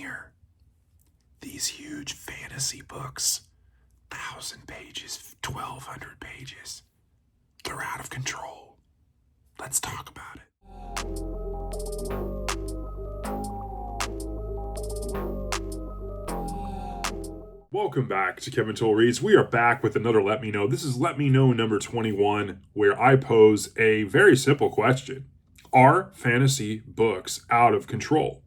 here. These huge fantasy books, 1,000 pages, 1,200 pages, they're out of control. Let's talk about it. Welcome back to Kevin Toll Reads. We are back with another Let Me Know. This is Let Me Know number 21, where I pose a very simple question. Are fantasy books out of control?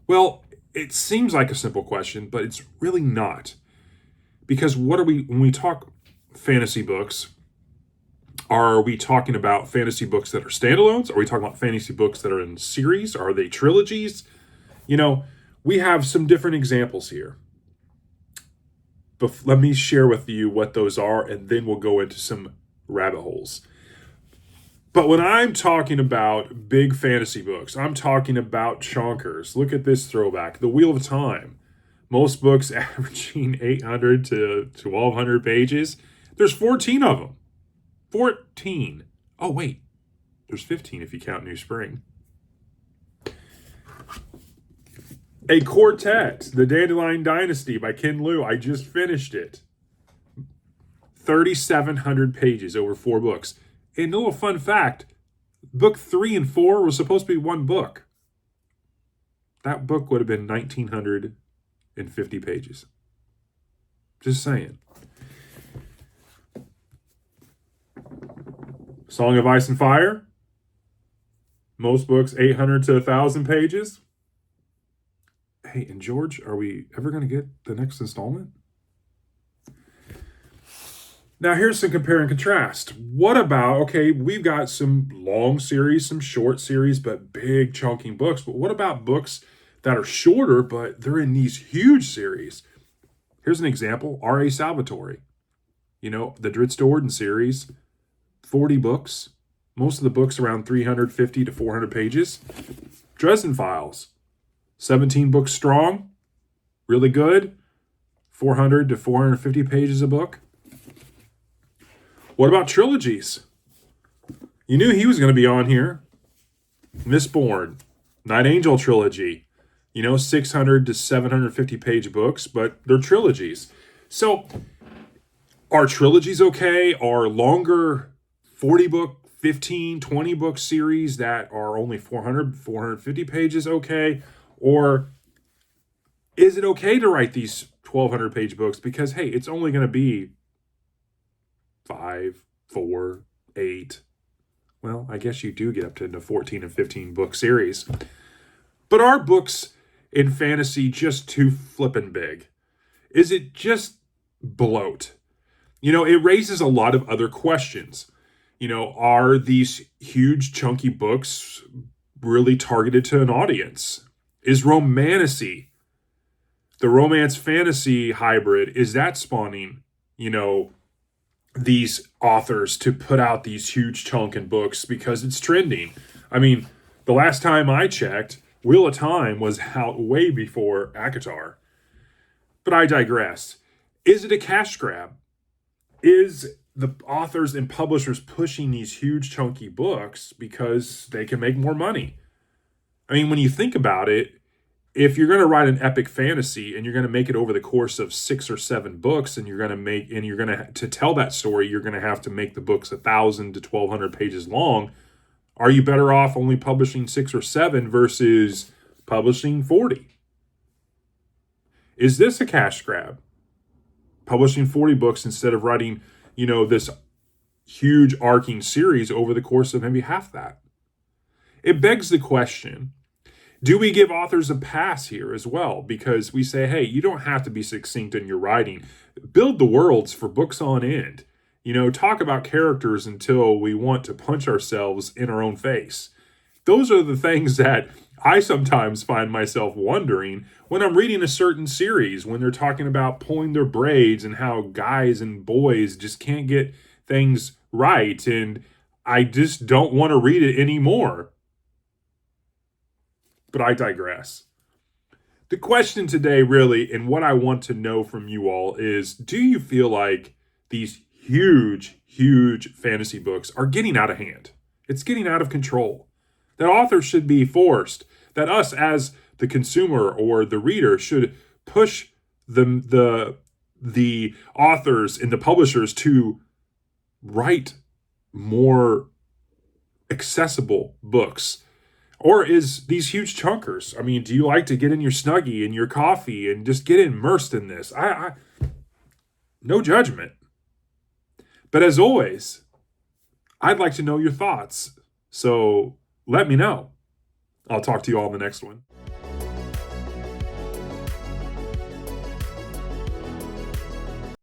Well, it seems like a simple question, but it's really not. Because when we talk fantasy books, are we talking about fantasy books that are standalones? Are we talking about fantasy books that are in series? Are they trilogies? We have some different examples here. But let me share with you what those are, and then we'll go into some rabbit holes. But when I'm talking about big fantasy books, I'm talking about chonkers. Look at this throwback, The Wheel of Time. Most books averaging 800 to 1,200 pages. There's 14 of them. 14. Oh, wait. There's 15 if you count New Spring. A Quartet, The Dandelion Dynasty by Ken Liu. I just finished it. 3,700 pages over 4 books. And a little fun fact, book 3 and 4 was supposed to be one book. That book would have been 1,950 pages. Just saying. Song of Ice and Fire. Most books 800 to 1,000 pages. Hey, and George, are we ever going to get the next installment? Now, here's some compare and contrast. What about, we've got some long series, some short series, but big chunking books. But what about books that are shorter, but they're in these huge series? Here's an example, R.A. Salvatore. The Drizzt Do'Urden series, 40 books. Most of the books around 350 to 400 pages. Dresden Files. 17 books strong, really good, 400 to 450 pages a book. What about trilogies? You knew he was going to be on here. Mistborn, Night Angel trilogy, 600 to 750 page books, but they're trilogies. So are trilogies okay? Are longer 40 book, 15, 20 book series that are only 400, 450 pages okay? Or is it okay to write these 1,200 page books because, hey, it's only going to be 5, 4, 8. Well, I guess you do get up to the 14 and 15 book series. But are books in fantasy just too flippin' big? Is it just bloat? It raises a lot of other questions. Are these huge chunky books really targeted to an audience? Is romantasy, the romance fantasy hybrid, is that spawning, these authors to put out these huge chunking books because it's trending? I mean, the last time I checked, Wheel of Time was out way before ACOTAR. But I digress. Is it a cash grab? Is the authors and publishers pushing these huge chunky books because they can make more money? I mean, when you think about it, if you're going to write an epic fantasy and you're going to make it over the course of 6 or 7 books, and to tell that story, you're going to have to make the books 1,000 to 1,200 pages long. Are you better off only publishing 6 or 7 versus publishing 40? Is this a cash grab? Publishing 40 books instead of writing, this huge arcing series over the course of maybe half that. It begs the question, do we give authors a pass here as well? Because we say, hey, you don't have to be succinct in your writing. Build the worlds for books on end. Talk about characters until we want to punch ourselves in our own face. Those are the things that I sometimes find myself wondering when I'm reading a certain series, when they're talking about pulling their braids and how guys and boys just can't get things right. And I just don't want to read it anymore. But I digress. The question today really, and what I want to know from you all is, do you feel like these huge, huge fantasy books are getting out of hand? It's getting out of control. That authors should be forced. that us as the consumer or the reader should push the authors and the publishers to write more accessible books? Or is these huge chunkers? I mean, do you like to get in your Snuggie and your coffee and just get immersed in this? I no judgment. But as always, I'd like to know your thoughts. So let me know. I'll talk to you all in the next one.